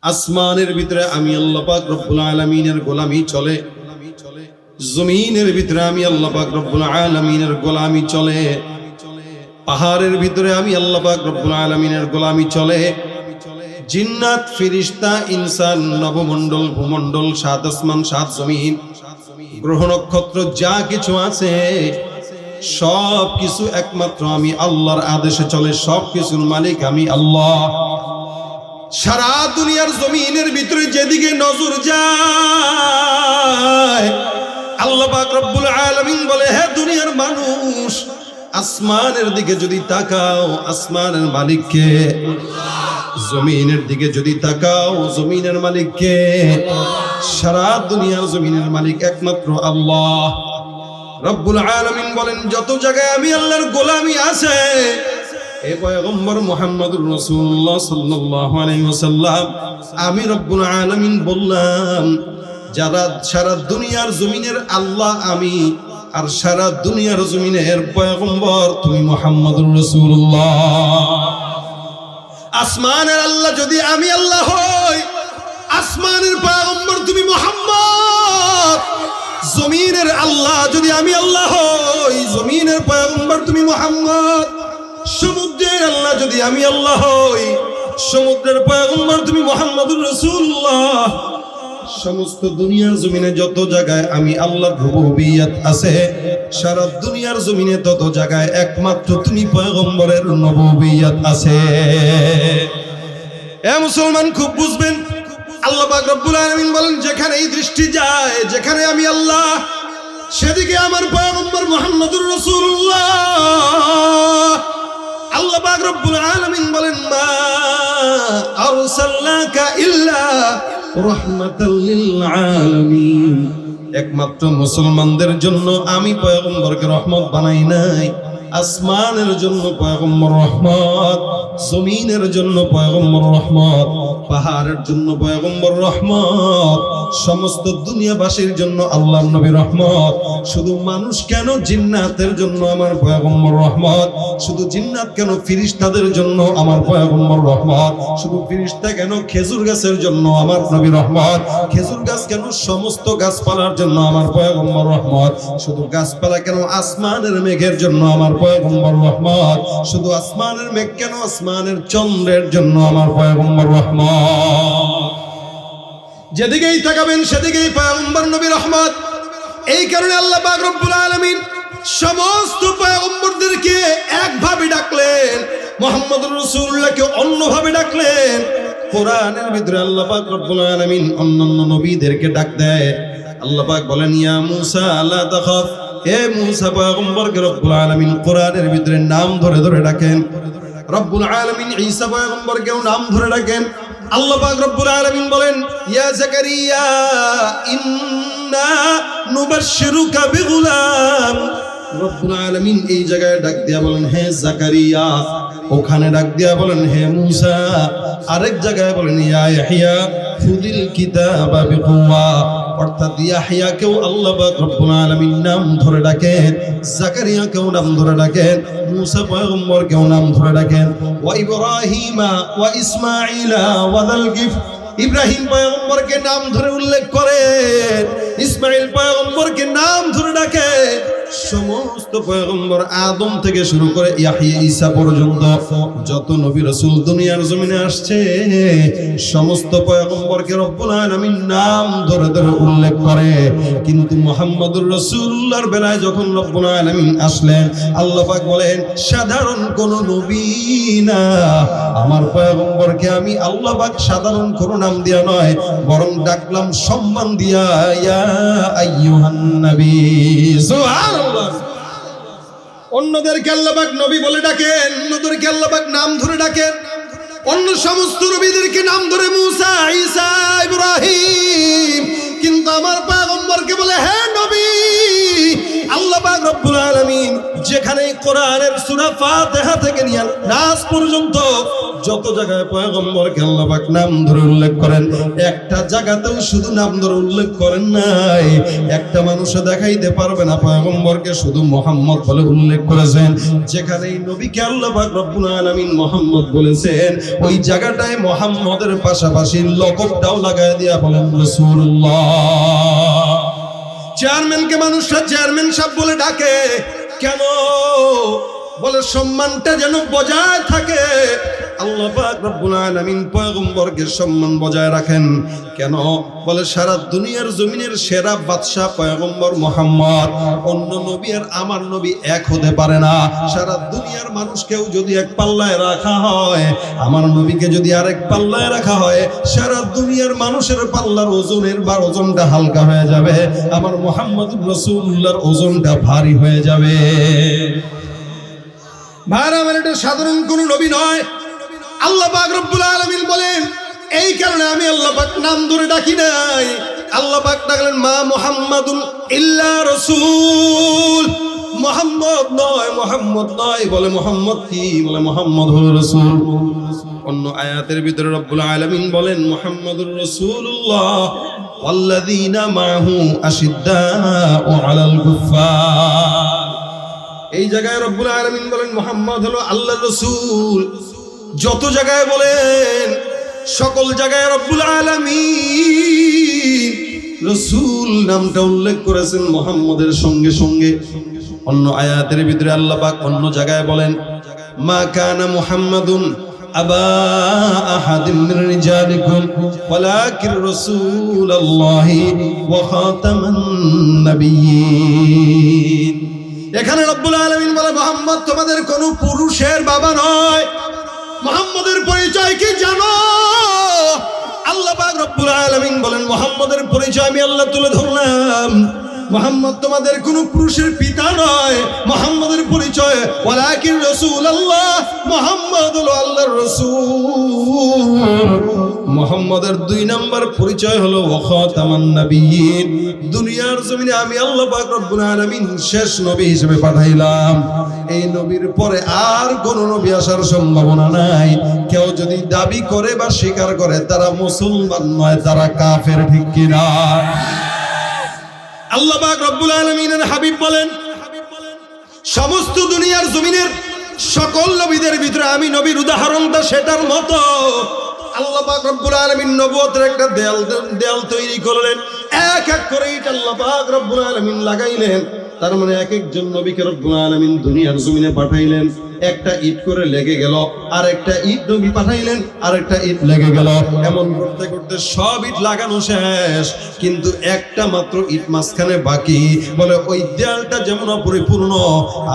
আসমানের ভিতরে আমি আল্লাহ পাক রব্বুল আলামিনের গোলামি চলে, জমিনের ভিতরে আমি আল্লাহ পাক রব্বুল আলামিনের গোলামি চলে, পাহাড়ের ভিতরে আমি আল্লাহ পাক রব্বুল আলামিনের গোলামি চলে। জিন্নাত, ফেরেশতা, ইনসান, নবমণ্ডল, ভূমণ্ডল, সাত আসমান, সাত জমিন, গ্রহ নক্ষত্র যা কিছু আছে সব কিছু একমাত্র আমি আল্লাহর আদেশে চলে। সব কিছুর মালিক আমি আল্লাহ। সারা দুনিয়ার জমিনের ভিতরে যেদিকে নজর যায় আল্লাহ পাক রব্বুল আলামিন বলে, হে দুনিয়ার মানুষ, আসমানের দিকে যদি তাকাও আসমানের মালিক কে? জমিনের দিকে যদি তাকাও জমিনের মালিক কে? সারা দুনিয়ার জমিনের মালিক একমাত্র আল্লাহ রব্বুল আলামিন বলেন, যত জায়গায় আমি আল্লাহর গোলামি আছে, এ পয়গম্বর মুহাম্মদুর রাসূলুল্লাহ সাল্লাল্লাহু আলাইহি ওয়াসাল্লাম, আমি রব্বুল আলামিন বললাম, যারা সারা দুনিয়ার জমিনের আল্লাহ আমি, আর সারা দুনিয়ার জমিনের পয়গম্বর তুমি মুহাম্মদুর রাসূলুল্লাহ। আসমানের আল্লাহ যদি আমি আল্লাহ হই, আসমানের পয়গম্বর তুমি মুহাম্মদ। জমিনের আল্লাহ যদি আমি আল্লাহ হই, জমিনের পয়গম্বর তুমি মুহাম্মদ। সমুদ্রের আল্লাহ যদি আমি আল্লাহ হই, সমুদ্রের পয়গম্বর তুমি মুহাম্মদুর রাসূলুল্লাহ। সমস্ত দুনিয়ার জমিনে যত জায়গায় আমি আল্লাহর রুবুবিয়ত আছে, সারা দুনিয়ার জমিনে তত জায়গায় একমাত্র তুমি পয়গম্বরের নবুবিয়ত আছে। এ মুসলমান, খুব বুঝবেন, আল্লাহ পাক রব্বুল আলামিন বলেন, যেখানে এই দৃষ্টি যায়, যেখানে আমি আল্লাহ, সেদিকে আমার পয়গম্বর মুহাম্মদুর রাসূলুল্লাহ। আল্লাহ পাক রব্বুল আলামিন বলেন, মা আরসালনাকা ইল্লা রাহমাতাল লিল আলামিন। একমাত্র মুসলমানদের জন্য আমি পয়গম্বরকে রহমত বানাই নাই। আসমানের জন্য পয়গম্বর রহমত, জমিনের জন্য পয়গম্বর রহমত, পাহাড়ের জন্য পয়গম্বর রহমত, সমস্ত দুনিয়াবাসীর জন্য আল্লাহর নবী রহমত। শুধু মানুষ কেন, জিন্নাতের জন্য আমার পয়গম্বর রহমত। শুধু জিন্নাত কেন, ফেরেশতাদের জন্য আমার পয়গম্বর রহমত। শুধু ফেরেশতা কেন, খেজুর গাছের জন্য আমার নবী রহমত। খেজুর গাছ কেন, সমস্ত গাছপালার জন্য আমার পয়গম্বর রহমত। শুধু গাছপালা কেন, আসমানের মেঘের জন্য আমার পয়গম্বর রহমত। শুধু আসমানের মেঘ কেন, আসমানের চন্দ্রের জন্য আমার পয়গম্বর রহমত। যেদিকেই তাকাবেন সেদিকেই পয়গম্বর নবী রহমত। এই কারণে আল্লাহ পাক রব্বুল আলামিন সমস্ত পয়গম্বরদেরকে একভাবে ডাকলেন, মুহাম্মদুর রাসূলুল্লাহকে অন্যভাবে ডাকলেন। কোরআনের ভিতরে আল্লাহ পাক রব্বুল আলামিন অন্যান্য নবীদেরকে ডাক দেয়। আল্লাহ পাক বলেন, ইয়া মূসা লা তাখাফ। হে মূসা, পয়গম্বরকে রব্বুল আলামিন কোরআনের ভিতরে নাম ধরে ধরে ডাকেন। রব্বুল আলামিন ঈসা পয়গম্বরকেও নাম ধরে ডাকেন। আল্লাহ পাক রব্বুল আলামিন বলেন, ইয়া জাকারিয়া ইন্না নুবাশশিরুকা বিগুলাম। রব্বুল আলামিন এই জায়গায় ডাক দিয়া বলেন, হে জাকারিয়া। ওখানে ডাক দিয়া বলেন, হে মূসা। আরেক জায়গায় বলেন, ইয়া ইয়াহইয়া খুযিল কিতাবা বিকুওয়া। অর্থাৎ ইয়াহইয়াকেও আল্লাহ পাক রব্বুল আলামিন নাম ধরে ডাকেন, জাকারিয়াকেও নাম ধরে ডাকেন, মূসা পয়গম্বরকেও নাম ধরে ডাকেন। ওয়া ইব্রাহিমা ওয়া ইসমাঈলা ওয়া যাল কিফল। ইব্রাহিম পয়গম্বরকে নাম ধরে উল্লেখ করেন, ইসমাইল পয়গম্বরকে নাম ধরে ডাকে। সমস্ত পয়গম্বর আদম থেকে শুরু করে ইয়াহইয়া ঈসা পর্যন্ত যত নবী রাসূল দুনিয়ার জমিনে আসছে, সমস্ত পয়গম্বরকে রব্বুল আলামিন নাম ধরে ধরে উল্লেখ করে। কিন্তু মুহাম্মদুর রাসূলুল্লাহর বেলায় যখন রব্বুল আলামিন আসলেন, আল্লাহ পাক বলেন, সাধারণ কোন নবী না, আমার পয়গম্বরকে আমি আল্লাহ পাক সাধারণ কোন নাম দিয়া নয়, বরং ডাকলাম সম্মান দিয়া, ইয়া আইয়ুহান নবী। সুবহানাল্লাহ। অন্যদেরকে আল্লাহ পাক নবী বলে ডাকেন, অন্যদেরকে আল্লাহ পাক নাম ধরে ডাকেন। অন্য সমস্ত নবীদেরকে নাম ধরে মূসা, ঈসা, ইব্রাহিম। কিন্তু আমার পয়গম্বরকে বলে, হে নবী। আল্লাহ পাক রব্বুল আলামিন যেখানে যেখানে কোরআনের সূরা ফাতিহা থেকে নিয়ে নাস পর্যন্ত যত জায়গায় পয়গম্বরকে আল্লাহ পাক নাম ধরে উল্লেখ করেন, একটা জায়গাতেও শুধু নাম ধরে উল্লেখ করেন নাই। একটা মানুষও দেখাইতে পারবে না পয়গম্বরকে শুধু মুহাম্মদ বলে উল্লেখ করেছেন। যেখানে এই নবীকে আল্লাহ পাক রব্বুল আলামিন মুহাম্মদ বলেছেন, ওই জায়গাটায় মুহাম্মদের পাশাপাশি লকবটাও লাগায় দিয়া বলেন রাসূলুল্লাহ। চেয়ারম্যানকে মানুষরা চেয়ারম্যান সাহেব বলে ডাকে কেন? বলে সম্মানটা যেন বজায় থাকে। আল্লাহ পাক রব্বুল আলামিন পয়গম্বরকে সম্মান বজায় রাখেন কেন? বলে সারা দুনিয়ার জমিনের সেরা বাদশা পয়গম্বর মুহাম্মদ। অন্য নবী আর আমার নবী এক হতে পারে না। সারা দুনিয়ার মানুষকেও যদি এক পাল্লায় রাখা হয়, আমার নবীকে যদি আরেক পাল্লায় রাখা হয়, সারা দুনিয়ার মানুষের পাল্লার ওজনটা হালকা হয়ে যাবে, আমার মুহাম্মদুর রাসূলুল্লাহর ওজনটা ভারী হয়ে যাবে। ভাইরা আমার, এটা সাধারণ কোন নবী নয়। আল্লাহ পাক রব্বুল আলামিন বলেন, এই কারণে আমি আল্লাহ পাক নাম ধরে ডাকি নাই। আল্লাহ পাক ডাকলেন মা মুহাম্মাদুন ইল্লা রাসূল। মুহাম্মদ নয়, মুহাম্মদ নয়। বলে মুহাম্মদ কি? বলে মুহাম্মদ হলো রাসূল। অন্য আয়াতের ভিতরে রব্বুল আলামিন বলেন মুহাম্মাদুর রাসূলুল্লাহ ওয়াল্লাযীনা মাআহু আশিদ্দাউ আলাল কুফফার। এই জায়গায় রব্বুল আলামিন বলেন মুহাম্মদ হলো আল্লাহর রাসূল। যত জায়গায় বলেন, সকল জায়গায় রব্বুল আলামিন রাসূল নামটা উল্লেখ করেছেন মুহাম্মদের সঙ্গে সঙ্গে। অন্য আয়াতের ভিতরে আল্লাহ পাক অন্য জায়গায় বলেন মা কানা মুহাম্মাদুন আবা আহাদিম মির রিজালিকুম ওয়ালাকির রাসূলুল্লাহি ওয়া খাতামান নাবিয়্যিন। এখানে রব্বুল আলামিন বলে মুহাম্মদ তোমাদের কোন পুরুষের বাবা নয়। মুহাম্মদের পরিচয় কি জানো? আল্লাহ পাক রব্বুল আলামিন বলেন মুহাম্মদের পরিচয় আমি আল্লাহ তুলে ধরলাম। মুহাম্মদ তোমাদের কোন পুরুষের পিতা নয়। মুহাম্মদের পরিচয় ওয়ালাকিন রাসূলুল্লাহ, মুহাম্মদ হলো আল্লাহর রাসূল। মুহাম্মদের 2 নাম্বার পরিচয় হলো ওয়া খাতামান নাবিয়্যিন। দুনিয়ার জমিনে আমি আল্লাহ পাক রব্বুল আলামিন শেষ নবী হিসেবে পাঠাইলাম। এই নবীর পরে আর কোন নবী আসার সম্ভাবনা নাই। কেউ যদি দাবি করে বা স্বীকার করে তারা মুসলমান নয়, তারা কাফের। ঠিক কিনা? আল্লাহ পাক রব্বুল আলামিনের হাবিব বলেন সমস্ত দুনিয়ার জমিনের সকল নবীদের ভিতরে আমি নবীর উদাহরণটা সেটার মতো। আল্লাহ পাক রব্বুল আলামিন নবুয়তের একটা দেয়াল তৈরি করলেন। এক এক করে ইট আল্লাহ পাক রব্বুল আলামিন লাগাইলেন। তার মানে এক একজন নবীকে রব্বুল আলামিন দুনিয়ার জমিনে পাঠাইলেন। একটা ইট করে লেগে গেল, আর একটা ইট নবী পাঠাইলেন, আর একটা ইট লেগে গেল। এমন করতে করতে সব ইট লাগানো শেষ, কিন্তু একটা মাত্র ইট মাঝখানে বাকি। বলে ওই দেয়ালটা যেমন অপরিপূর্ণ,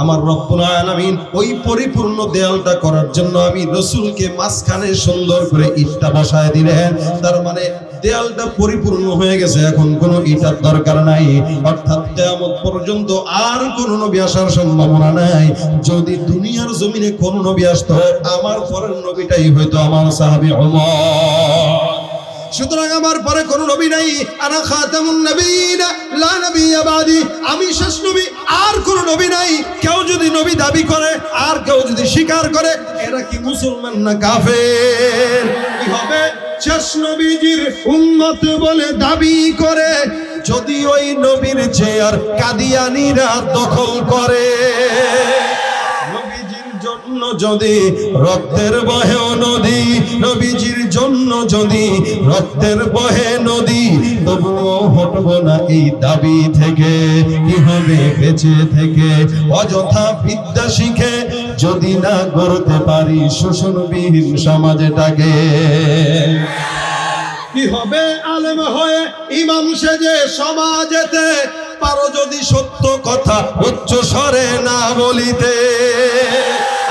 আমার রব্বুল আলামিন ওই পরিপূর্ণ দেয়ালটা করার জন্য আমি রাসূলকে মাঝখানে সুন্দর করে ইটটা বসায় দিলেন। তার মানে দেয়ালটা পরিপূর্ণ হয়ে গেছে, এখন কোনো ইটার দরকার নাই। অর্থাৎ কিয়ামত পর্যন্ত আর কোনো নবী আসার সম্ভাবনা নাই। যদি দুনিয়ার জমিনে কোন নবী আসতো, আমার পরের নবীটাই হয়তো আমার সাহাবী ওমর। সুতরাং আমার পরে কোন নবী নাই। আনা খাতামুন নবিয়্যিন লা নবিয়্যা বাদি। আমি শেষ নবী, আর কোন নবী নাই। কেউ যদি নবী দাবি করে আর কেউ যদি স্বীকার করে, এরা কি মুসলমান না কাফের? কি হবে? শেষ নবীজির উম্মত বলে দাবি করে যদি ওই নবীর চেয়ার কাদিয়ানীরা দখল করে। নবীজির জন্য যদি রক্তের বহে নদী, নবীজির জন্য যদি রক্তের বহে নদী, তবুও হটব না এই দাবি থেকে। কি হবে বেঁচে থেকে? অযথা বিদ্যা শিখে যদি না গড়তে পারি শোষণবিহীন সমাজটাকে। কি হবে আলেম হয়ে ইমাম সেজে সমাজেতে পারো যদি সত্য কথা উচ্চ স্বরে না বলিতে।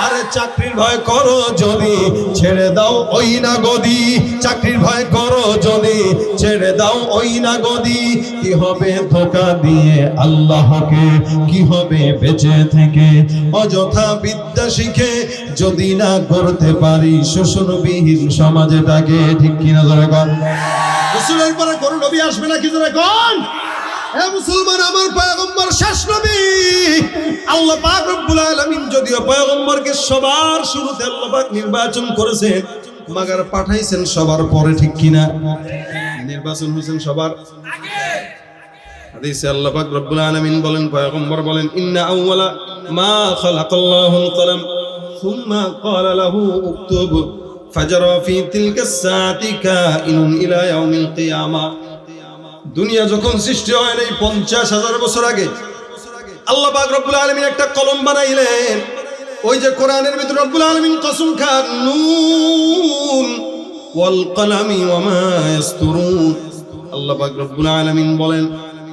আরে চাকরির ভয় করো যদি ছেড়ে দাও ওই না গদি। চাকরির ভয় করো যদি ছেড়ে দাও ওই না গদি। কি হবে ধোঁকা দিয়ে আল্লাহকে? কি হবে বেঁচে থেকে? অযথা বিদ্যা শিখে যদি না করতে পারি শোষণবিহীন সমাজটাকে। ঠিক কিনা জোরে কোন? রাসূলের পরে কোন নবী আসবে না? কি জোরে কোন? হে মুসলমান, আমার পয়গম্বর শেষ নবী। আল্লাহ পাক রব্বুল আলামিন যদিও পয়গম্বরকে সবার শুরুতে আল্লাহ পাক নির্বাচন করেছেন, মাগার পাঠাইছেন সবার পরে, ঠিক কিনা? নির্বাচন হয়েছেন সবার আগে। হাদিসে আল্লাহ পাক রব্বুল আলামিন বলেন, পয়গম্বর বলেন, ইন্না আউওয়ালা মা খালাকাল্লাহুল কলম সুম্মা ক্বালা লাহু উকতুব ফাজারা ফি তিলকা সাআতি কাইনুন ইলা ইয়াউমিল কিয়ামা। দুনিয়া যখন সৃষ্টি হয় নাই 50,000 বছর আগে আল্লাহ পাক রব্বুল আলামিন একটা কলম বানাইলেন। ওই যে কোরআনের ভিতর রব্বুল আলামিন কসম খান, নুন ওয়াল কলামি ওয়া মা ইয়াসতুরুন। আল্লাহ পাক রব্বুল আলামিন বলেন,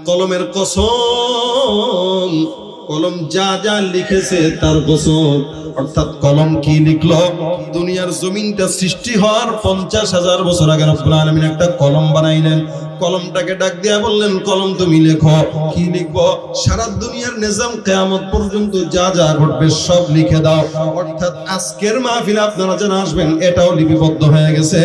কলমের কসম, কলম যা যা লিখেছে তার কসম। অর্থাৎ কলম কি লিখলো? দুনিয়ার জমিনটা সৃষ্টি হওয়ার 50,000 বছর আগে রব্বুল আলামিন একটা কলম বানাইলেন। কলমটাকে ডাক দিয়া বললেন, কলম তুমি লেখো। কি লিখবো? সারা দুনিয়ার নিজাম কিয়ামত পর্যন্ত যা যা ঘটবে সব লিখে দাও। অর্থাৎ আজকের মাহফিলে আপনারা যারা আসবেন এটাও লিপিবদ্ধ হয়ে গেছে,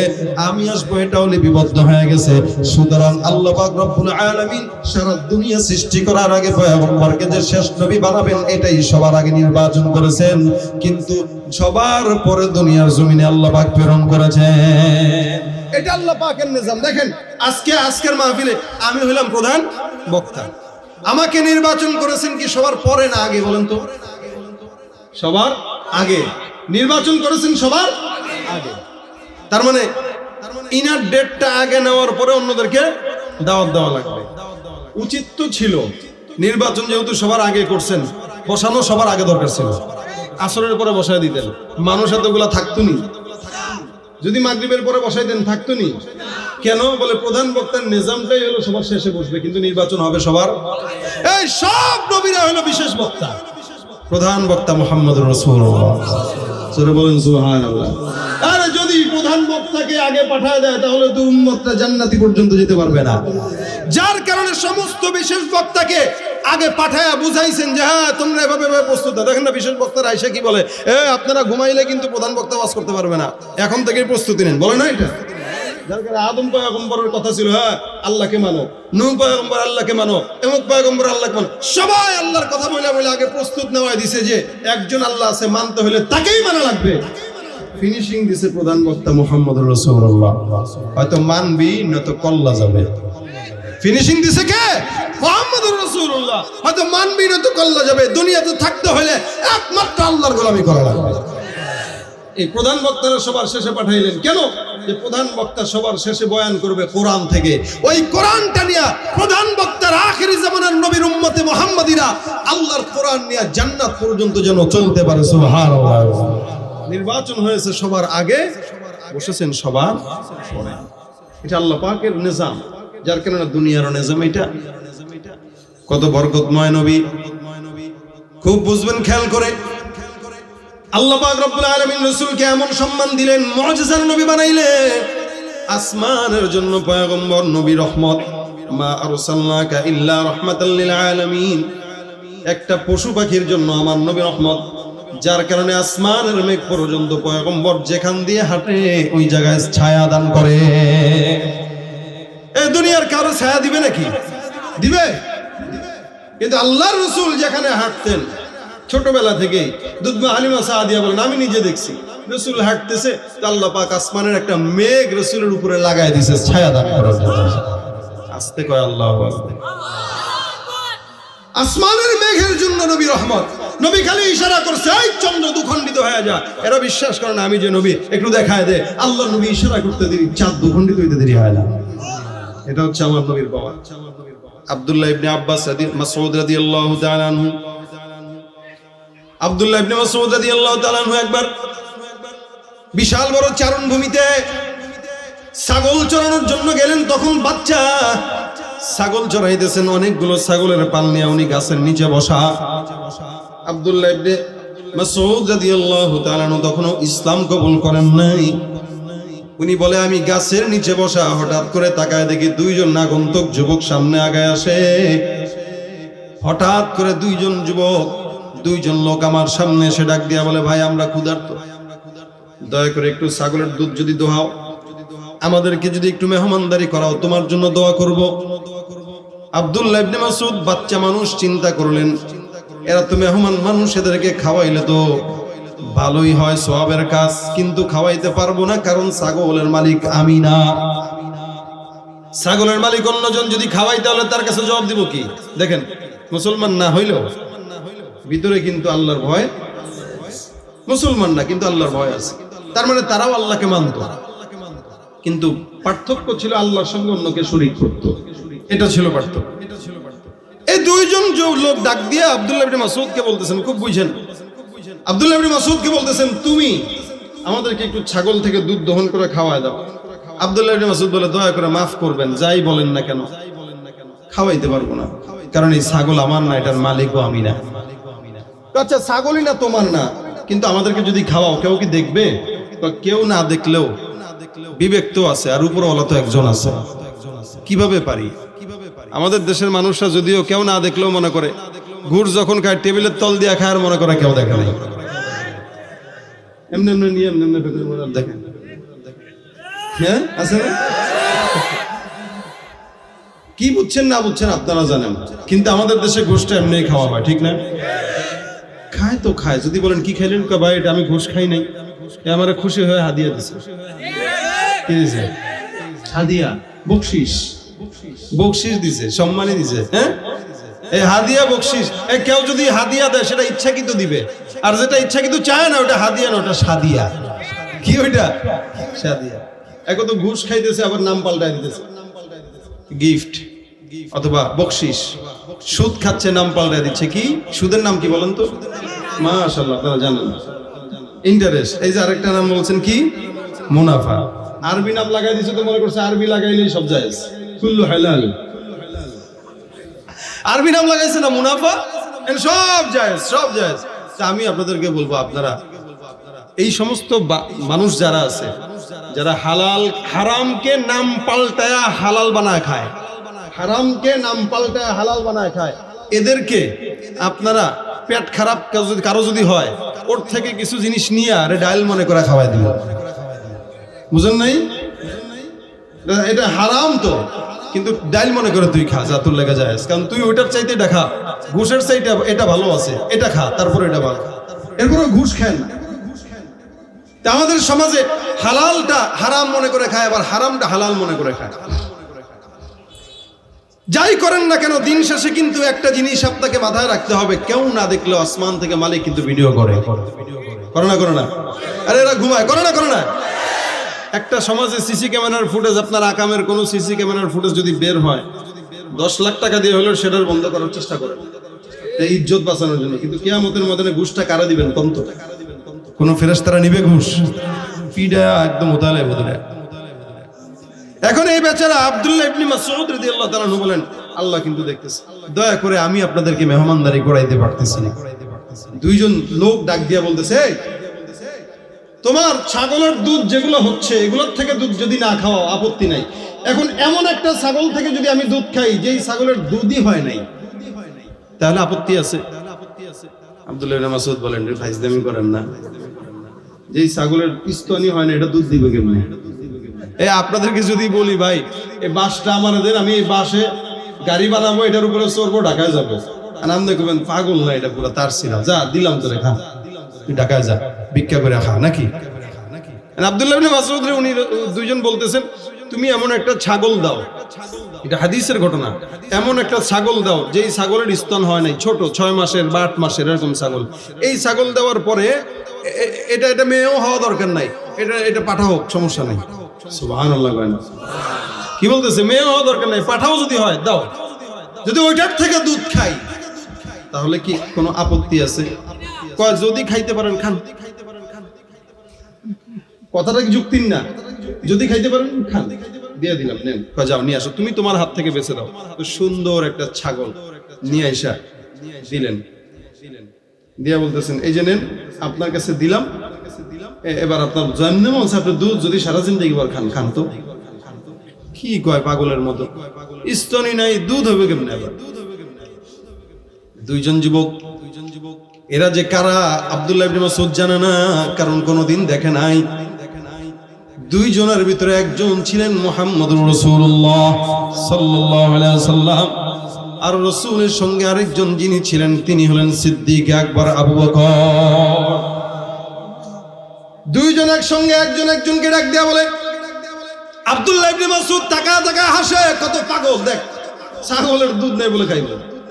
আমি আসবো এটাও লিপিবদ্ধ হয়ে গেছে। সুতরাং আল্লাহ পাক রব্বুল আলামিন সারা দুনিয়া সৃষ্টি করার আগে পয়গম্বরকে যে শেষ নবী বানাবেন এটাই সবার আগে নির্বাচন করেছেন। কিন্তু সবার পরে দুনিয়ার জমিনে আল্লাহ পাক প্রেরণ করেছেন। এটা আল্লাহ পাকের নিজাম। দেখেন, আজকের মাহফিলে আমি হইলাম প্রধান বক্তা। আমাকে নির্বাচন করেছেন কি সবার পরে না আগে? বলেন তো। সবার আগে নির্বাচন করেছেন, সবার আগে। তার মানে ইনার ডেটটা আগে নেওয়ার পরে অন্যদেরকে দাওয়াত দেওয়া লাগবে। উচিত তো ছিল, নির্বাচন যেহেতু সবার আগে করছেন, বসানো সবার আগে দরকার ছিল। আসরের পরে বসায় দিতেন, মানুষ এতগুলা থাকতো নি। যদি মাগরিবের পরে বসাই দেন থাকতো নি। কেন? বলে প্রধান বক্তার নিজামটাই হলো সবার শেষে বসবে, কিন্তু নির্বাচন হবে সবার। এই সব নবীরা হলো বিশেষ বক্তা। প্রধান বক্তা মুহাম্মদুর রাসূলুল্লাহ। সূরা বলেন সুবহানাল্লাহ। আরে যদি প্রধান বক্তাকে আগে পাঠায় দেয় তাহলে তো উম্মতটা জান্নাতি পর্যন্ত যেতে পারবে না। যার কারণে সমস্ত বিশেষ বক্তাকে আগে পাঠায়া বুঝাইছেন যে হ্যাঁ তোমরা এভাবে প্রস্তুত। দেখেন না বিশেষ বক্তারা আইসা কি বলে, আপনারা ঘুমাইলে কিন্তু প্রধান বক্তা ওয়াজ করতে পারবে না, এখন থেকে প্রস্তুতি নেন, বলে না এটা? যার কারণে আদম পয়গম্বরের কথা ছিল, হ্যাঁ আল্লাহকে মানো, নূহ পয়গম্বর আল্লাহকে মানো, এমক পয়গম্বর আল্লাহকে মানো, সবাই আল্লাহর কথা বলে বলে আগে প্রস্তুত নেওয়া দিছে যে একজন আল্লাহ আছে, মানতে হলে তাকেই মানা লাগবে। ফিনিশিং দিছে প্রধান বক্তা মুহাম্মদুর রাসূলুল্লাহ। হয়তো মানবি নয়তো কল্লা যাবে। ফিনিশিং দিছে কে? মুহাম্মদুর রাসূলুল্লাহ। হয়তো মানবি নয়তো কল্লা যাবে। দুনিয়াতে থাকতে হলে একমাত্র আল্লাহর গোলামি করা লাগবে। এই প্রধান বক্তারা সবার শেষে পাঠাইলেন কেন? যে প্রধান বক্তা সবার শেষে বয়ান করবে কোরআন থেকে। ওই কোরআনটা নিয়ে প্রধান বক্তার আখিরি জামানার নবীর উম্মতে মুহাম্মাদিরা আল্লাহর কোরআন নিয়ে জান্নাত পর্যন্ত যেন চলতে পারে। সুবহানাল্লাহ। নির্বাচন হয়েছে সবার আগে, বসেছেন সবার পরে। এটা আল্লাহ পাকের নিজাম, যার কারণে দুনিয়ার নিজাম এটা। কত বরকতময় নবী, খুব বুঝবেন খেয়াল করে। আল্লাহ পাক রব্বুল আলামিন রাসূলকে এমন সম্মান দিলেন, মুজিজার নবী বানাইলেন। আসমানের জন্য পয়গম্বর নবী রহমত, মা আরসালনাকা ইল্লা রাহমাতাল লিল আলামিন। একটা পশু পাখির জন্য আমার নবী রহমত, যার কারণে আসমানের মেঘ পর্যন্ত পয়গম্বর যেখান দিয়ে হাঁটে ওই জায়গায় ছায়া দান করে। এই দুনিয়ার কারো ছায়া দিবে নাকি? দিবে? কিন্তু আল্লাহর রাসূল যেখানে হাঁটতেন ছোটবেলা থেকে, দুধমা হালিমা সাদিয়া বলেন আমি নিজে দেখছি রাসূল হাঁটতেছে, আল্লাহ পাক আসমানের একটা মেঘ রাসূলের উপরে লাগায় দিয়েছে ছায়া দান করার জন্য। আস্তে কয় আল্লাহু আকবার। আসমানের মেঘের জন্য নবী রহমত। নবী খালি ইশারা করছে, এই চন্দ্র দুখণ্ডিত হয়ে যা। এরা বিশ্বাস করে না আমি যে নবী, একটু দেখায় দে। আল্লাহ নবী ইশারা করতে দেরি, চাঁদ দুখণ্ডিত হইতে দেরি হয় না। এটা হচ্ছে আমার নবীর পাওয়ার। আব্দুল্লাহ ইবনে আব্বাস মাসউদ রাদিয়াল্লাহু তাআলা আনহু, আব্দুল্লাহ ইবনে মাসউদ রাদিয়াল্লাহু তাআলা আনহু একবার বিশাল বড় চারণ ভূমিতে ছাগল চরানোর জন্য গেলেন। তখন বাচ্চা ছাগল চড়াইতেছেন, অনেকগুলো ছাগলের পাল নিয়ে উনি গাছের নিচে বসা। আব্দুল্লাহ ইবনে মাসউদ রাদিয়াল্লাহু তাআলা তখনও ইসলাম কবুল করেন নাই। উনি বলে আমি গাছের নিচে বসা, হঠাৎ করে তাকায় দেখি দুইজন আগন্তুক যুবক সামনে আগায় আসে। হঠাৎ করে দুইজন লোক আমার সামনে এসে ডাক দিয়া বলে, ভাই আমরা ক্ষুধার্ত, দয়া করে একটু ছাগলের দুধ যদি দোহাও, আমাদেরকে যদি একটু মেহমানদারি করাও, তোমার জন্য দোয়া করব। আব্দুল্লাহ ইবনে মাসউদ বাচ্চা মানুষ চিন্তা করলেন, এরা তো মেহমান মানুষ, এদেরকে খাওয়াইলে তো ভালোই হয়, সওয়াবের কাজ, কিন্তু খাওয়াইতে পারবো না, কারণ ছাগলের মালিক আমি না। ছাগলের মালিক অন্যজন, যদি খাওয়াই তাহলে তার কাছে জবাব দিব কি? দেখেন, মুসলমান না হইলেও ভিতরে কিন্তু আল্লাহর ভয়, মুসলমান না কিন্তু আল্লাহর ভয় আছে। তার মানে তারাও আল্লাহকে মানত, কিন্তু পার্থক্য ছিল আল্লাহর সঙ্গে অন্যকে শরীক করত, এটা ছিল পার্থক্য। এই দুইজন লোক ডাক দিয়ে আব্দুল্লাহ ইবনে মাসউদকে বলতেছেন, খুব বুঝেন, আব্দুল্লাহ ইবনে মাসউদকে বলতেছেন, তুমি আমাদেরকে একটু ছাগল থেকে দুধ দহন করে খাওয়ায় দাও। আব্দুল্লাহ ইবনে মাসউদ বলে, দয়া করে মাফ করবেন, যাই বলেন না কেন খাওয়াইতে পারবো না, কারণ এই ছাগল আমার না, এটার মালিকও আমি না। আচ্ছা, ছাগলই না তোমার না, কিন্তু আমাদেরকে যদি খাওয়াও, কেউ কি দেখবে? কেউ না দেখলেও বিবেক তো আছে, আর উপরওয়ালা তো একজন আছে। কিভাবে পারি? আমাদের দেশের মানুষরা যদিও কেউ না দেখলেও মনে করে, ঘুষ যখন খায় টেবিলের তল দিয়ে খায়, আর মনে করে কেউ দেখে নাই, এমনি এমনি নিয়ে এমনি এমনি দেখেন, হ্যাঁ আছে না? কি বুঝছেন না বুঝছেন আপনারা জানেন, কিন্তু আমাদের দেশে ঘুষটা এমনি খাওয়া হয়, ঠিক না? খায় তো খায়, যদি বলেন কি খাইলেন, ভাই এটা আমি ঘুষ খাই নাই, আমার খুশি হয়ে হাদিয়া দিছে। কি দিছে? হাদিয়া, বকশিস, বকশিস দিছে, সম্মানই দিছে। হ্যাঁ, এই হাদিয়া বকশিস, কেউ যদি হাদিয়া দেয় সেটা ইচ্ছাকৃত দিবে, আর যেটা ইচ্ছাকৃত চায় না ওটা হাদিয়া না, ওটা সাদিয়া। কি ওইটা? সাদিয়া। এখন তো ঘুষ খাইতেছে, আবার নাম পাল্টাই দিতেছে, গিফট অথবা বকশিস। সুদ খাচ্ছে, নাম পাল্টাই দিচ্ছে। কি সুদের নাম কি বলেন তো? মাশাআল্লাহ, আপনারা জানেন, ইন্টারেস্ট। এই যে আরেকটা নাম বলছেন কি? মুনাফা। আরবি নাম লাগাই দিচ্ছে, তো মনে করছে আরবি লাগাইলেই সব জায়েজ, কুল্লু হালাল। আরবি নাম লাগাইছে না, মুনাফা, সব জায়েজ, সব জায়েজ। আমি আপনাদেরকে বলবো, আপনারা এই সমস্ত মানুষ যারা আছে, যারা হালাল হারামকে নাম পাল্টায়া হালাল বানায় খায়, হারামকে নাম পাল্টায়া হালাল বানায় খায়, এদেরকে আপনারা পেট খারাপ কারো যদি হয়, ওর থেকে কিছু জিনিস নিয়ে আরে ডাইল মনে করে খাওয়াই দিল। বুঝেন নাই? এটা হারাম তো, কিন্তু ডাইল মনে করে তুই খা, যা তোর লেগে যায়, কারণ তুই ওইটার চাইতে এটা খা, ঘুষের চাইতে এটা ভালো আছে, এটা খা, তারপর এটা ভালো। এরপরে ঘুষ খান। আমাদের সমাজে হালালটা হারাম মনে করে খায়, আবার হারামটা হালাল মনে করে খায়। যাই করেন না কেন, দিন শেষে কিন্তু একটা জিনিস আপনাকে মাথায় রাখতে হবে, কেউ না দেখলেও আসমান থেকে মালিক কিন্তু ভিডিও করে। করে না? করে না? আরে এরা ঘুমায়, করে না? করে না? একটা সমাজে সিসি ক্যামেরার ফুটেজ, আপনার আকামের কোন সিসি ক্যামেরার ফুটেজ যদি বের হয়, 10 লাখ টাকা দিয়ে হলেও সেটার বন্ধ করার চেষ্টা করেন, ইজ্জত বাঁচানোর জন্য। কিন্তু কিয়ামতের ময়দানে ঘুষটা কারা দিবেন? কম তো কোন ফেরেশতারা নিবে ঘুষ? পিডা একদম উতালে বদলে। এখন এই বেচারা আব্দুল্লাহ ইবনে মাসউদ রাদিয়াল্লাহু তাআলা আনহু বলেন, আল্লাহ কিন্তু দেখতেছে, দয়া করে আমি আপনাদেরকে মেহমানদারি করাইতে পারতেছি না। দুইজন লোক ডাক দিয়া বলতেছে, তোমার ছাগলের দুধ যেগুলো হচ্ছে, এগুলোর থেকে দুধ যদি না খাওয়া আপত্তি নাই। এখন এমন একটা ছাগল থেকে যদি আমি দুধ খাই যেই ছাগলের দুধই হয় নাই, তাহলে আপত্তি আছে? আব্দুল্লাহ ইবনে মাসউদ বলেন, ফাইজলামি করেন না, যেই ছাগলের স্তনই হয় না, এটা দুধ দিবে কেমনে? আপনাদেরকে যদি বলি, ভাই এই বাসটা আমার দেন, আমি এই বাসে গাড়ি বানাবো, এটার উপরে চড়বো, ঢাকায় যাবো, আর আপনি কবেন পাগল না, এটা পুরো তার ছিল, যা দিলাম তোরে, খা, তুই ঢাকায় যা, ভিক্ষা করে খা, নাকি? আব্দুল্লাহ ইবনে মাসউদ উনি দুইজন বলতেছেন, তুমি এমন একটা ছাগল দাও, এটা হাদিসের ঘটনা, এমন একটা ছাগল দাও যেই ছাগলের স্তন হয় নাই, ছোট 6 মাসের বা 8 মাসের এরকম ছাগল। এই ছাগল দেওয়ার পরে এটা মেয়েও হওয়া দরকার নাই, এটা পাঠা হোক, সমস্যা নাই। সুবহানাল্লাহ। কি বলতেছে? মেয়ে হওয়া দরকার নাই, পাঠাও যদি হয় দাও, যদি ওইটার থেকে দুধ খাই তাহলে কি কোনো আপত্তি আছে? কয় যদি খাইতে পারেন খান। কথাটা কি যুক্তি না? যদি খাইতে পারেন খান, দিয়ে দিলাম, নেন। কয় যাও নিয়ে আসো, তুমি তোমার হাত থেকে বেঁচে দাও। তো সুন্দর একটা ছাগল নিয়ে আইসা দিলেন, দিয়া বলতেছেন, এই যে নেন, আপনার কাছে দিলাম, এবার আপনার জন্ম আছে, আপনার দুধ যদি সারা জিন্দেগি বার খান, খান তো। কি কয় পাগলের মতো, স্তনই নাই, দুধ হবে কেমনে? আবার দুইজন যুবক, এরা যে কারা আব্দুল্লাহ ইবনে মাসউদ জানে না, কারণ কোনোদিন দেখে নাই। দুইজনের ভিতরে একজন ছিলেন মুহাম্মদুর রাসূলুল্লাহ সাল্লাল্লাহু আলাইহি ওয়াসাল্লাম, আর রাসূলের সঙ্গে আরেকজন যিনি ছিলেন তিনি হলেন সিদ্দিক আকবর আবু বকর। দুইজন একসঙ্গে একজনকে ডাক দেয়া বলে, আব্দুল্লাহ ইবনে মাসউদ তাকা তাকা হাসে, কত পাগল দেখ, ছাগলের দুধ নেই বলে খাইব,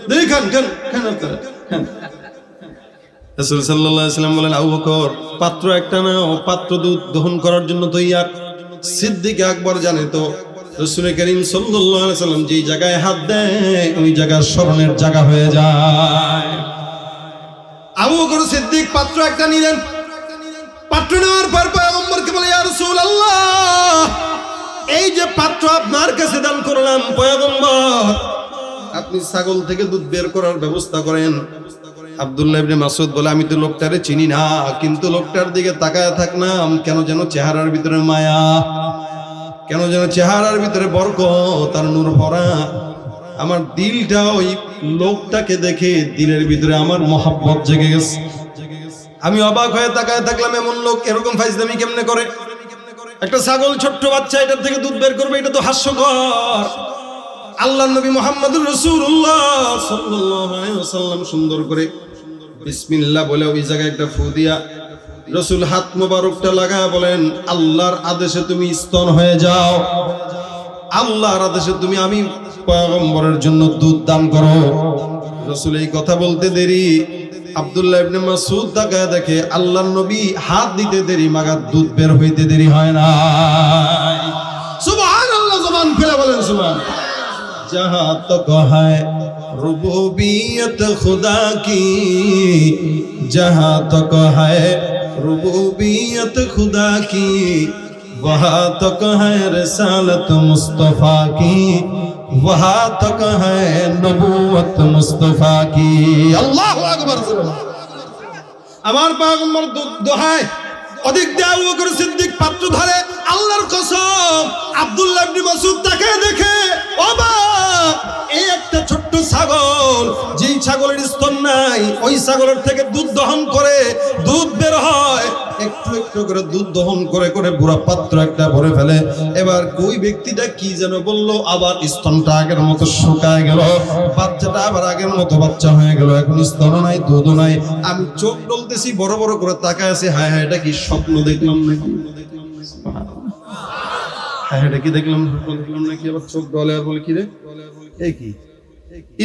দেখি খান খান খান আপনারা খান। রাসূল সাল্লাল্লাহু আলাইহি ওয়াসাল্লাম বলেন, আবু বকর পাত্র একটা নাও, পাত্র দুধ দহন করার জন্য তৈয়ার। সিদ্দিক আকবর জানে তো রাসূল করিম সাল্লাল্লাহু আলাইহি ওয়াসাল্লাম যেই জায়গায় হাত দেয় ওই জায়গা স্মরণের জায়গা হয়ে যায়। আবু বকর সিদ্দিক পাত্র একটা নিলেন, পাত্র নেওয়ার পর পয়গম্বরকে বলে, ইয়া রাসূলুল্লাহ, এই যে পাত্র আপনার কাছে দান করলাম পয়গম্বর, আপনি ছাগল থেকে দুধ বের করার ব্যবস্থা করেন। আব্দুল্লাহ ইবনে মাসউদ বলে, আমি তো লোকটারে চিনি না, কিন্তু লোকটার দিকে তাকায় থাকলাম, কেন যেন চেহারার ভিতরে মায়া, কেন যেন চেহারার ভিতরে বরকত আর নূর ভরা। আমার দিলটা ওই লোকটাকে দেখে দিলের ভিতরে আমার মহব্বত জেগে গেছে। আমি অবাক হয়ে তাকায় থাকলাম, এমন লোক এরকম ফাইজলামি কেমনে করে? একটা ছাগল ছোট্ট বাচ্চা এটার থেকে দুধ বের করবে, এটা তো হাস্যকর। আল্লাহর নবী মুহাম্মদুর রাসূলুল্লাহ সাল্লাল্লাহু আলাইহি ওয়াসাল্লাম সুন্দর করে বিসমিল্লাহ বলে ওই জায়গায় একটা ফু দিয়া রাসূল হাত মোবারকটা লাগায় বলেন, আল্লাহর আদেশে তুমি স্তন হয়ে যাও, আল্লাহর আদেশে তুমি আমি পয়গম্বরের জন্য দুধ দান করো। রাসূল এই কথা বলতে দেরি, আব্দুল্লাহ ইবনে মাসউদ তাকায় দেখে আল্লাহর নবী হাত দিতে দেরি, মাগার দুধ বের হইতে দেরি হয় না। সুবহানাল্লাহ, জবান খুলে বলেন সুবহানাল্লাহ। जहाँ तक है रुबूबियत खुदा की, जहाँ तक है रुबूबियत खुदा की, वहाँ तक है रिसालत मुस्तफा की, वहाँ तक है नबूवत मुस्तफा की। अल्लाहु আকবার। আমার পয়গম্বর দোহায় অধিক দেয়া আবু বকর সিদ্দিক পাত্র ধরে, আল্লাহর কসম আব্দুল্লাহ ইবনে মাসউদ তাকে দেখে অবাক। এই একটা ছোট্ট ছাগল, যেই ছাগলের স্তন নাই, ওই ছাগলের থেকে দুধ দহন করে দুধ বের হয়, একটু একটু করে দুধ দহন করে করে পুরো পাত্র একটা ভরে ফেলে। এবার ওই ব্যক্তিটা কি যেন বললো, আবার স্তনটা আগের মতো শুকায় গেল, বাচ্চাটা আবার আগের মতো বাচ্চা হয়ে গেল, এখন স্তন নাই দুধও নাই। আমি চোখ ডলতেছি, বড় বড় করে তাকায় আছি, হায় হায় এটা কি স্বপ্ন দেখলাম নাকি, হায় এটা কি দেখলাম, স্বপ্ন দেখলাম নাকি। আবার চোখ ডলে আর বলে, কি রে এই কি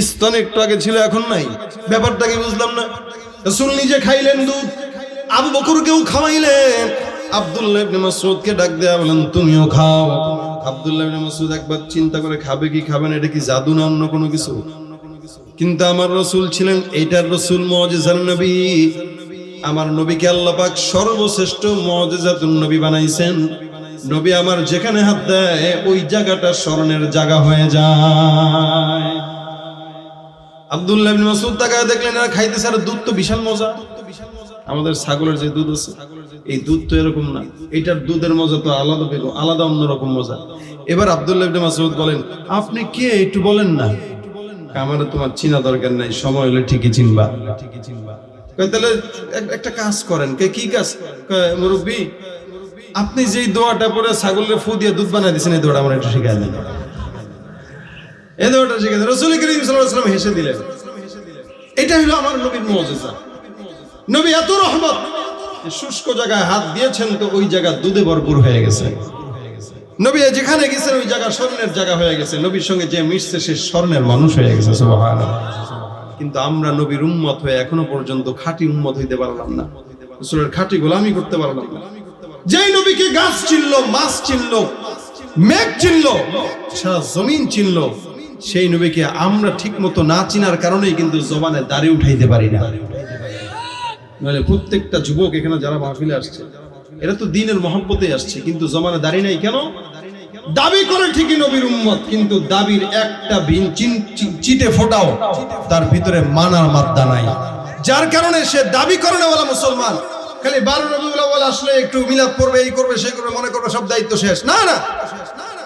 স্তন একটু আগে ছিল এখন নাই, ব্যাপারটা কি বুঝলাম না। রাসূল নিজে খাইলেন দুধ, আবু বকরকেও খাওয়াইলেন। আব্দুল্লাহ ইবনে মাসউদকে ডাক দেয়া বলেন, তুমিও খাও। আব্দুল্লাহ ইবনে মাসউদ একবার চিন্তা করে খাবে কি খাবে না, এটা কি জাদু না অন্য কোনো কিছু? কিন্তু আমার রাসূল ছিলেন এইটার রাসূল, মুজিজার নবী। আমার নবীকে আল্লাহ পাক সর্বশ্রেষ্ঠ মুজিজাতুন নবী বানাইছেন। নবী আমার যেখানে হাত দেয় ওই জায়গাটা স্মরণের জায়গা হয়ে যায়। আব্দুল্লাহ ইবনে মাসউদ তাকায় দেখলেন এরা খাইতেছে, আর দুধ তো বিশাল মজা। আমাদের ছাগলের যে দুধ আছে এই দুধ তো এরকম না, এটার দুধের মজা তো আলাদা, আলাদা অন্যরকম মজা। এবার আব্দুল্লাহ ইবনে মাসউদ বলেন, আপনি কে একটু বলেন না। আমার তোমার চিনা দরকার নাই, সময় হলে ঠিকই চিনবা। তাহলে একটা কাজ করেন। কি কাজ? মুরব্বী, আপনি যেই দোয়াটা পরে ছাগলের ফু দিয়ে দুধ বানাই দিয়েছেন, এই দোয়াটা আমার একটু শিখাই দেন। এই দোয়াটা শিখাই দেন। রাসূল করিম সাল্লাল্লাহু আলাইহি ওয়াসাল্লাম হেসে দিলেন। এটা হলো আমার নবীর মুজিজা। নবী এত রহমত, শুষ্ক জায়গায় হাত দিয়েছেন তো ওই জায়গা দুধে ভরপুর হয়ে গেছে। নবী যেখানে গেছেন ওই জায়গা স্বর্ণের জায়গা হয়ে গেছে। নবীর সঙ্গে যে মিশছে সে স্বর্ণের মানুষ হয়ে গেছে। সুবহানাল্লাহ। কিন্তু আমরা নবীর উম্মত হয়ে এখনো পর্যন্ত খাঁটি উম্মত হইতে পারলাম না, রাসূলের খাঁটি গোলামি করতে পারলাম না। যেই নবীকে গাছ চিনল, মাছ চিনল, মেঘ চিনল, সারা জমিন চিনল, সেই নবীকে আমরা ঠিক মতো না চিনার কারণেই কিন্তু জবানে দাড়ি উঠাইতে পারি না। মানে প্রত্যেকটা যুবক এখানে যারা মাহফিলে আসছে এরা তো দ্বীনের মহব্বতে আসছে, কিন্তু জমানে দাড়ি নাই কেন? দাবি করে ঠিকই নবীর উম্মত, কিন্তু দাবির একটা চিটে ফোটাও তার ভিতরে মানার মাদ্দা নাই, যার কারণে সে দাবি করে নেওয়ালা মুসলমান। খালি 12 রবিউল আউয়াল আসলে একটু মিলাদ পড়বে, এই করবে, সেই করবে, মনে করবে সব দায়িত্ব শেষ। না না,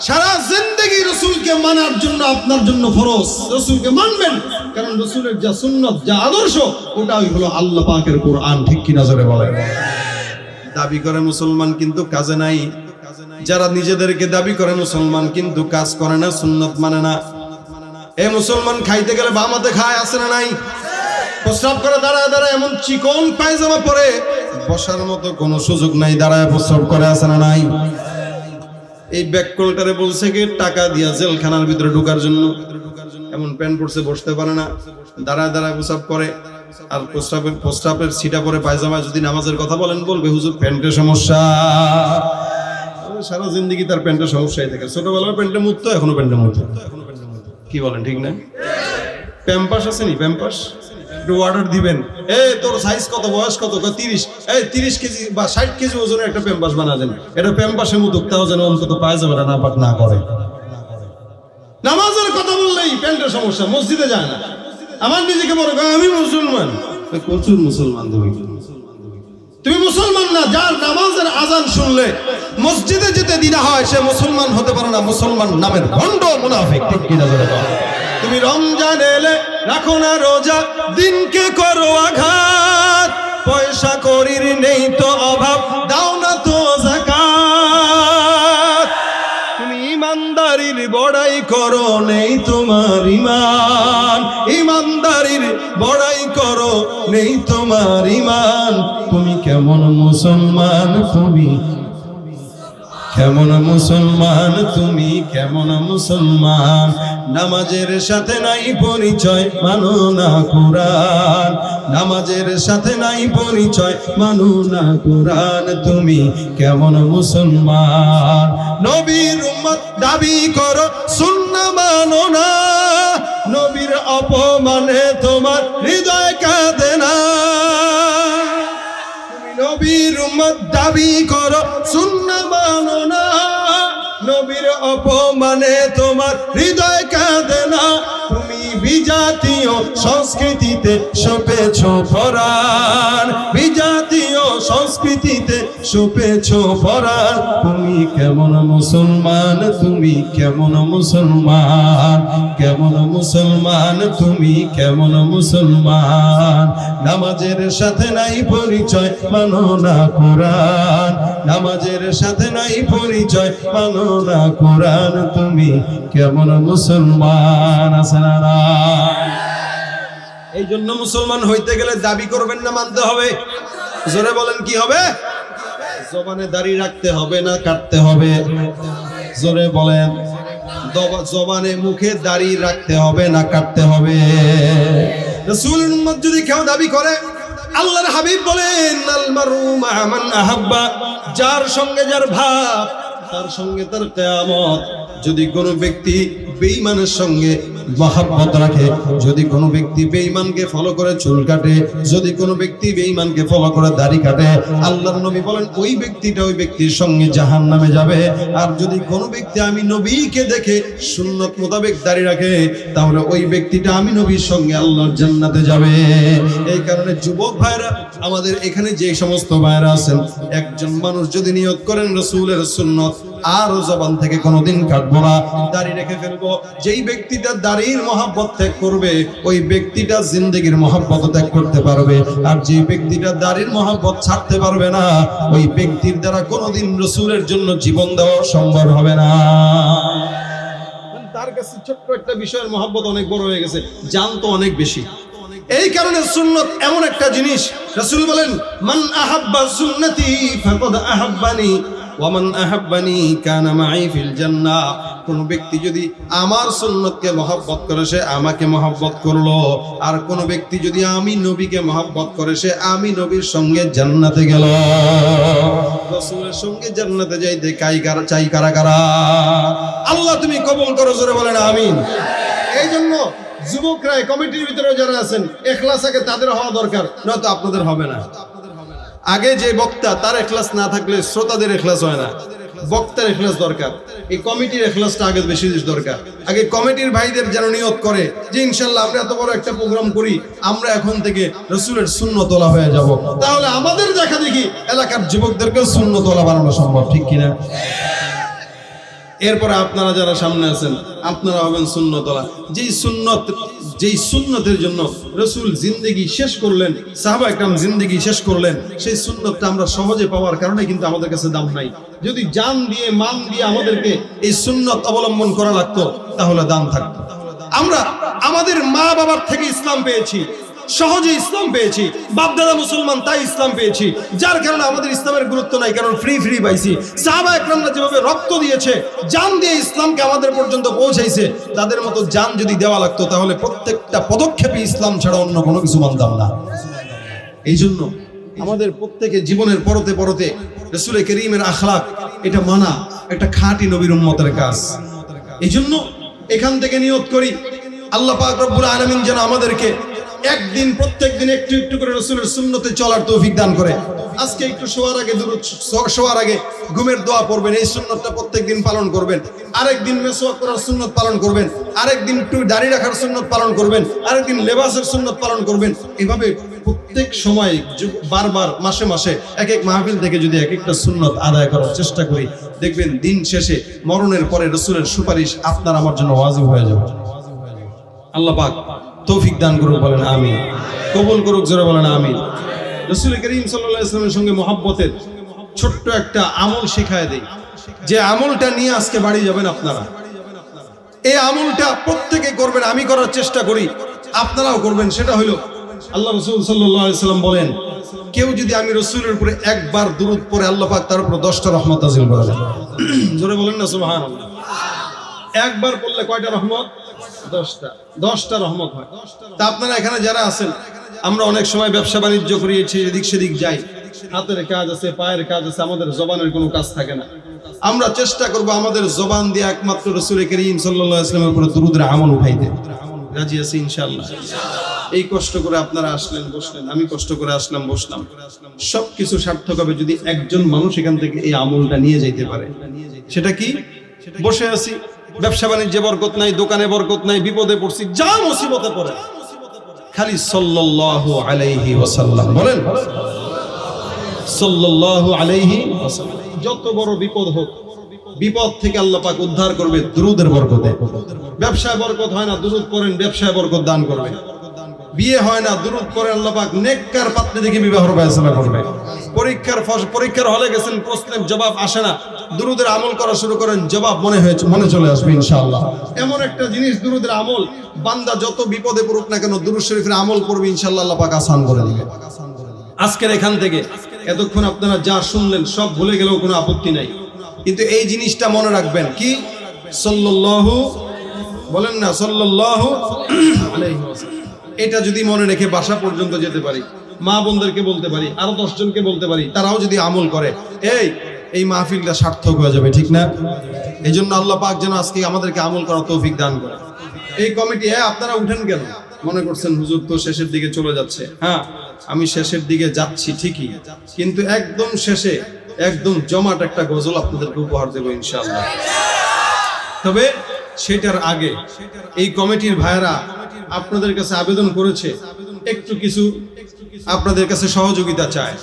সারা জিন্দেগি রাসূলকে মানার জন্য আপনার জন্য ফরজ। রাসূলকে মানবেন, কারণ রাসূলের যা সুন্নাত, যা আদর্শ, ওটাই হলো আল্লাহ পাকের কোরআন। ঠিক কি না জোরে বলেন? দাবি করে মুসলমান কিন্তু কাজে নাই। যারা নিজেদেরকে দাবি করে মুসলমান কিন্তু কাজ করে না, সুন্নাত মানে না, এই মুসলমান খাইতে গেলে বাম হাতে খায়, আছে না নাই? প্রস্রাব করে দাঁড়ায় দাঁড়ায়, এমন চিকন পায়জামা পরে বসার মতো কোনো সুযোগ নাই, দাঁড়ায় প্রস্রাব করে, আছে না নাই? এই ব্যাককলটারে বলছে কি টাকা দিয়া জেলখানার ভিতরে ঢোকার জন্য, এমন প্যান্ট পরছে বসতে পারে না, দাঁড়ায় দাঁড়ায় প্রস্রাব করে। আর প্রস্রাবের ছিটা পরে পায়জামা যদি নামাজের কথা বলেন বলবে হুজুর প্যান্টের সমস্যা। সারা জিন্দগি তার প্যান্টের সমস্যাই থাকে, ছোটবেলায় প্যান্টে মুততো, এখনো প্যান্টে মুততো। কি বলেন, ঠিক না? প্যাম্পাস আছে নি? প্যাম্পাস একটু অর্ডার দিবেন, তোর সাইজ কত, বয়স কত? 30। 30 কেজি বা 60 কেজি ওজনের একটা প্যাম্পাস বানা দেন, এটা প্যাম্পাসে মুতুক, তাও যেন অন্তত পায়জামাটা না পাক না করে। নামাজের কথা বললেই প্যান্টের সমস্যা, মসজিদে যায় না। আমার নিজেকে মনে করি আমি মুসলমান, প্রচুর মুসলমান। তুমি মুসলমান না, যার নামাজের আজান শুনলে মসজিদে যেতে দ্বিধা হয়, সে মুসলমান হতে পারে না, মুসলমান নামের ভণ্ড মুনাফিক। ঠিক কিনা? তুমি রমজান এলে রাখো না রোজা, দিনকে করো আঘাত, পয়সা করির নেই তো অভাব, দাও না তো যাকাত। তুমি ইমানদারির বড়াই করো, নেই তোমার ইমান, ইমানদারির বড়াই করো, নেই তোমার ইমান। তুমি কেমন মুসলমান, তুমি কেমন মুসলমান, তুমি কেমন মুসলমান? নামাজের সাথে নাই পরিচয়, মানো না কোরআন, নামাজের সাথে নাই পরিচয়, মানো না কোরআন। তুমি কেমন মুসলমান? নবীর উম্মত দাবি করো, সুন্নাহ মানো না, নবীর অপমানে তোমার হৃদয় কাঁদে না। নবীর উম্মত দাবি করো, সুন্নাহ মানো না, নবীর অপমানে তোমার হৃদয় কাঁদে না। তুমি বিজাতীয় সংস্কৃতিতে সপেছ পরাণ, বিজাতীয় সংস্কৃতিতে সপেছ পরাণ। তুমি কেমন মুসলমান, তুমি কেমন মুসলমান, কেমন মুসলমান, তুমি কেমন মুসলমান? নামাজের সাথে নাই পরিচয়, মানো না কোরআন, নামাজের সাথে নাই পরিচয়, মানো না কোরআন। তুমি কেমন মুসলমান? আছে না? এই জন্য মুসলমান হইতে গেলে দাবি করবেন না, মানতে হবে। জোরে বলেন, কি হবে? জবানে দাড়ি রাখতে হবে না কাটতে হবে? জোরে বলেন। জবানে মুখে দাড়ি রাখতে হবে না কাটতে হবে? রাসূলের উম্মত যদি কেউ দাবি করে, আল্লাহর হাবিব বলেন আল মারু মা মান আহাব্বা, যার সঙ্গে যার ভাব তার সঙ্গে তার কিয়ামত। যদি কোনো ব্যক্তি বেঈমানের সঙ্গে মহব্বত রাখে, যদি কোনো ব্যক্তি বেঈমানকে ফলো করে চুল কাটে, যদি কোনো ব্যক্তি বেঈমানকে ফলো করে দাড়ি কাটে, আল্লাহর নবী বলেন ওই ব্যক্তিটা ওই ব্যক্তির সঙ্গে জাহান্নামে যাবে। আর যদি কোনো ব্যক্তি আমি নবীকে দেখে সুন্নত মোতাবেক দাড়ি রাখে, তাহলে ওই ব্যক্তিটা আমি নবীর সঙ্গে আল্লাহর জান্নাতে যাবে। এই কারণে যুবক ভাইরা, আমাদের এখানে যে সমস্ত ভাইরা আছেন, একজন মানুষ যদি নিয়ত করেন রাসূলের সুন্নত আর জবান থেকে কোনোদিন কাটবো না, দাড়ি রেখে ফেলবো, যেই ব্যক্তিটা দাড়ির মহব্বত ত্যাগ করবে ওই ব্যক্তিটা জিন্দেগির মহব্বত ত্যাগ করতে পারবে। আর যে ব্যক্তিটা দাড়ির মহব্বত ছাড়তে পারবে না, ওই ব্যক্তির দ্বারা কোনোদিন রাসূলের জন্য জীবন দেওয়া সম্ভব হবে না। তার কাছে ছোট্ট একটা বিষয়ের মহব্বত অনেক বড় হয়ে গেছে, জানতো অনেক বেশি। এই কারণে সুন্নত এমন একটা জিনিস, রাসূল বলেন মান আহাব্বা সুন্নতি ফাকাদ আহাব্বানি ওয়া মান আহাব্বানি কানা মাই ফিল জান্নাহ। কোন ব্যক্তি যদি আমার সুন্নতকে মহব্বত করে সে আমাকে মহব্বত করলো, আর কোন ব্যক্তি যদি আমি নবীকে মহব্বত করে সে আমি নবীর সঙ্গে জান্নাতে গেল। রাসূলের সঙ্গে জান্নাতে যাইতে চাই কারা কারা? আল্লাহ তুমি কবুল করো, জোরে বলেন আমিন। এই জন্য যুবকরা কমিটির ভিতরে যারা আছেন, ইখলাস আগে তাদের হওয়া দরকার, নয়তো আপনাদের হবে না। আগে যে বক্তা তার ইখলাস না থাকলে শ্রোতাদের ইখলাস হয় না। বক্তার ইখলাস দরকার, এই কমিটির ইখলাসটা আগে বেশি দরকার। আগে কমিটির ভাইদের যেন নিয়ত করে যে ইনশাআল্লাহ আমরা এত বড় একটা প্রোগ্রাম করি, আমরা এখন থেকে রাসূলের সুন্নতওয়ালা হয়ে যাব, তাহলে আমাদের দেখা দেখি এলাকার যুবকদেরকে সুন্নতওয়ালা বানানো সম্ভব। ঠিক কিনা? এরপরে আপনারা যারা সামনে আছেন আপনারা হবেন সুন্নতওয়ালা। যেই সুন্নতের জন্য রাসূল জিন্দেগি শেষ করলেন, সাহাবা একরাম জিন্দেগি শেষ করলেন, সেই সুন্নতটা আমরা সহজে পাওয়ার কারণে কিন্তু আমাদের কাছে দাম নাই। যদি জান দিয়ে মান দিয়ে আমাদেরকে এই সুন্নত অবলম্বন করা লাগতো তাহলে দাম থাকতো। আমরা আমাদের মা বাবার থেকে ইসলাম পেয়েছি, সহজে ইসলাম পেয়েছি, বাপদাদা মুসলমান তাই ইসলাম পেয়েছি, যার কারণে আমাদের ইসলামের গুরুত্ব নাই, কারণ ফ্রি পাইছি। সাহাবা একরামরা যেভাবে রক্ত দিয়েছে, জান দিয়ে ইসলামকে আমাদের পর্যন্ত পৌঁছাইছে, তাদের মতো জান যদি দেওয়া লাগতো তাহলে প্রত্যেকটা পদক্ষেপে ইসলাম ছাড়া অন্য কোনো কিছু মানতাম না। এই জন্য আমাদের প্রত্যেকে জীবনের পরতে পরতে রাসূল করিমের আখলাক এটা মানা একটা খাঁটি নবীর উম্মতের কাজ। এই জন্য এখান থেকে নিয়ত করি আল্লাহ পাক রব্বুল আলামিন যেন আমাদেরকে একদিন প্রত্যেকদিন একটু একটু করে রাসূলের সুন্নতে চলার তৌফিক দান করে। আজকে একটু শোয়ার আগে ঘুমের দোয়া পড়বেন, এই সুন্নতটা প্রত্যেকদিন পালন করবেন। আরেকদিন মেসওয়াক করার সুন্নত পালন করবেন, আরেকদিন একটু দাড়ি রাখার সুন্নত পালন করবেন, আরেকদিন লেবাসের সুন্নত পালন করবেন। এভাবে প্রত্যেক সময় বারবার মাসে মাসে এক এক মাহফিল থেকে যদি এক একটা সুন্নত আদায় করার চেষ্টা করি, দেখবেন দিন শেষে মরণের পরে রাসূলের সুপারিশ আপনার আমার জন্য ওয়াজিব হয়ে যাবে। আল্লাহ পাক তৌফিক দান করুক, বলেন আমিন। কবুল করুক, জোরে বলেন আমিন। রাসূল করিম সাল্লাল্লাহু আলাইহি ওয়াসাল্লামের সঙ্গে মহব্বতের ছোট্ট একটা আমল শিখায় দেই, যে আমলটা নিয়ে আজকে বাড়ি যাবেন আপনারা। এই আমলটা প্রত্যেকে করবেন, আমি করার চেষ্টা করি, আপনারাও করবেন। সেটা হলো আল্লাহ রাসূল সাল্লাল্লাহু আলাইহি ওয়াসাল্লাম বলেন, কেউ যদি আমি রাসূলের উপরে একবার দুরূদ পড়ে আল্লাহ পাক তার উপর 10টা রহমত নাযিল করে দেন। জোরে বলেন না সুবহানাল্লাহ। একবার পড়লে কয়টা রহমত? 10টা রহমত হয়। তা আপনারা এখানে যারা আছেন, আমরা অনেক সময় ব্যবসা বাণিজ্য করিয়েছি, এদিক সেদিক যাই, হাতের কাজ আছে, পায়ের কাজ আছে, আমাদের জবানের কোনো কাজ থাকে না। আমরা চেষ্টা করব আমাদের জবান দিয়ে একমাত্র রাসূল করিম সাল্লাল্লাহু আলাইহি ওয়াসাল্লামের উপরে দুরূদের আমল উঠাইতে। রাজি আছি ইনশাআল্লাহ? এই কষ্ট করে আপনারা আসলেন, বসলেন, আমি কষ্ট করে আসলাম, বসলাম, সবকিছু সার্থক হবে যদি একজন মানুষ এখান থেকে এই আমলটা নিয়ে যাইতে পারে। সেটা কি? বসে আছি, ব্যবসা বাণিজ্যে বরকত নাই, দোকানে বরকত নাই, বিপদে পড়ছি, যা মুসিবতে পড়ে, খালি সাল্লাল্লাহু আলাইহি ওয়াসাল্লাম বলেন, সাল্লাল্লাহু আলাইহি ওয়াসাল্লাম। যত বড় বিপদ হোক, বিপদ থেকে আল্লাহ পাক উদ্ধার করবে দুরূদের বরকতে। ব্যবসায় বরকত হয় না, দুরূদ পড়েন, ব্যবসায় বরকত দান করবে। বিয়ে হয় না, দুরূদ পড়ে আল্লাহ পাক নেককার পাত্রে দেখে বিবাহের ফয়সালা করবে। পরীক্ষার হলে গেছেন, প্রশ্নের জবাব আসে না, দুরূদের আমল করা শুরু করেন, জবাব মনে চলে আসবে ইনশাআল্লাহ। এমন একটা জিনিস দুরূদের আমল, বান্দা যত বিপদে পড়ুক না কেন, দুরূদ শরীফের আমল করবে, ইনশাআল্লাহ আল্লাহ পাক আসান করে দিবে। আজকের এখান থেকে এতক্ষণ আপনারা যা শুনলেন সব ভুলে গেলেও কোনো আপত্তি নাই, কিন্তু এই জিনিসটা মনে রাখবেন, কি? সাল্লাল্লাহু, বলেন না সাল্লাল্লাহু আলাইহি ওয়াসাল্লাম। এটা যদি মনে রেখে বাসা পর্যন্ত যেতে পারি, মা বোনদেরকে বলতে পারি, আরো 10 জনকে বলতে পারি, তারাও যদি আমল করে, এই মাহফিলটা সার্থক হয়ে যাবে, ঠিক না? এই জন্য আল্লাহ পাক যেন আজকে আমাদেরকে আমল করার তৌফিক দান করে। এই কমিটি, আপনারা উঠেন কেন? মনে করছেন হুজুর তো শেষের দিকে চলে যাচ্ছে। হ্যাঁ, আমি শেষের দিকে যাচ্ছি ঠিকই, কিন্তু একদম শেষে একদম জমাট একটা গজল আপনাদেরকে উপহার দেবো ইনশাআল্লাহ। তবে সেটার আগে এই কমিটির ভাইরা আপনাদের কাছে আবেদন করেছে, একটু কিছু আপনাদের কাছে সহযোগিতা চায়।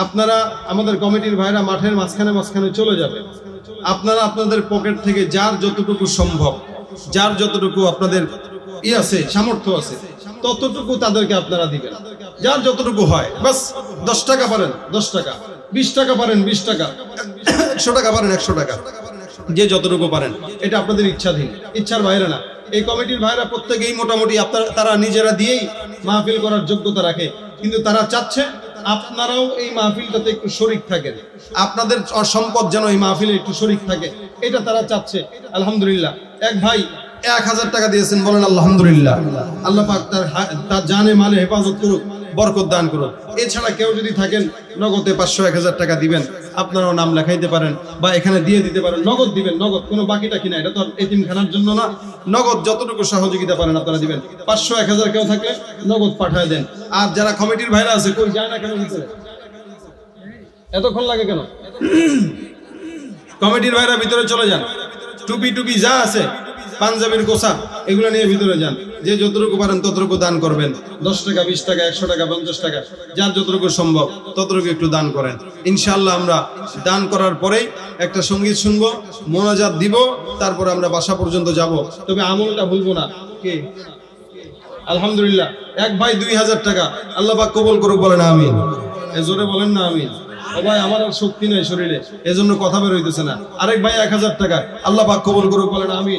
আপনারা, আমাদের কমিটির ভাইরা মাঠের মাঝখানে চলে যাবে। আপনারা আপনাদের পকেট থেকে যার যতটুকু সম্ভব, যার যতটুকু আপনাদের আছে, সামর্থ্য আছে, ততটুকু তাদেরকে আপনারা দিবেন। যার যতটুকু হয়, বাস 10 টাকা পারেন 10 টাকা, 20 টাকা পারেন 20 টাকা, 100 টাকা পারেন 100 টাকা, যে যতটুকু পারেন, এটা আপনাদের ইচ্ছাধীন, ইচ্ছার বাইরে না। এই কমিটির ভাইরা প্রত্যেকেই মোটামুটি তারা নিজেরা দিয়েই মাহফিল করার যোগ্যতা রাখে, কিন্তু তারা চাচ্ছে আপনারাও এই মাহফিলটাতে একটু শরীক থাকেন, আপনাদের সম্পদ যেন এই মাহফিলে একটু শরীক থাকে, এটা তারা চাচ্ছে। আলহামদুলিল্লাহ, এক ভাই 1000 টাকা দিয়েছেন, বলেন আলহামদুলিল্লাহ। আল্লাহ পাক তার জানে মালে হেফাজত করুক, বরকত দান করুক। এছাড়া কেউ যদি থাকেন, নগদে 500-1000 টাকা দিবেন, আপনারাও নাম লেখাইতে পারেন বা এখানে দিয়ে দিতে পারেন। নগদ দিবেন, নগদ, কোনো বাকিটা কিনা, এটা তো এতিমখানার জন্য না। নগদ যতটুকু সহযোগিতা পারেন আপনারা দিবেন। 500-1000 কেউ থাকলে নগদ পাঠায় দেন। আর যারা কমিটির ভাইরা আছে, কই যায় না কেন ভিতরে? এতক্ষণ লাগে কেন? কমিটির ভাইরা ভিতরে চলে যান, টুপি যা আছে, পাঞ্জাবির গোসা, এগুলো নিয়ে ভিতরে যান। যে যতটুকু পারেন ততটুকু দান করবেন। 10 টাকা, 20 টাকা, 100 টাকা, 50 টাকা, যার যতটুকু সম্ভব ততটুকু একটু দান করেন। ইনশাআল্লাহ আমরা দান করার পরেই একটা সঙ্গীত শুনবো, মোনাজাত দিব, তারপরে আমরা বাসা পর্যন্ত যাব। তবে আমলটা ভুলবো না। কি? আলহামদুলিল্লাহ, এক ভাই 2000 টাকা, আল্লাহ পাক কবুল করুক, বলেন আমিন। জোরে বলেন না আমিন। ও ভাই, আমার আর শক্তি নাই শরীরে, এজন্য কথা বের হইতেছে না। আরেক ভাই 1000 টাকা, আল্লাহ পাক কবুল করুক, বলেন আমিন।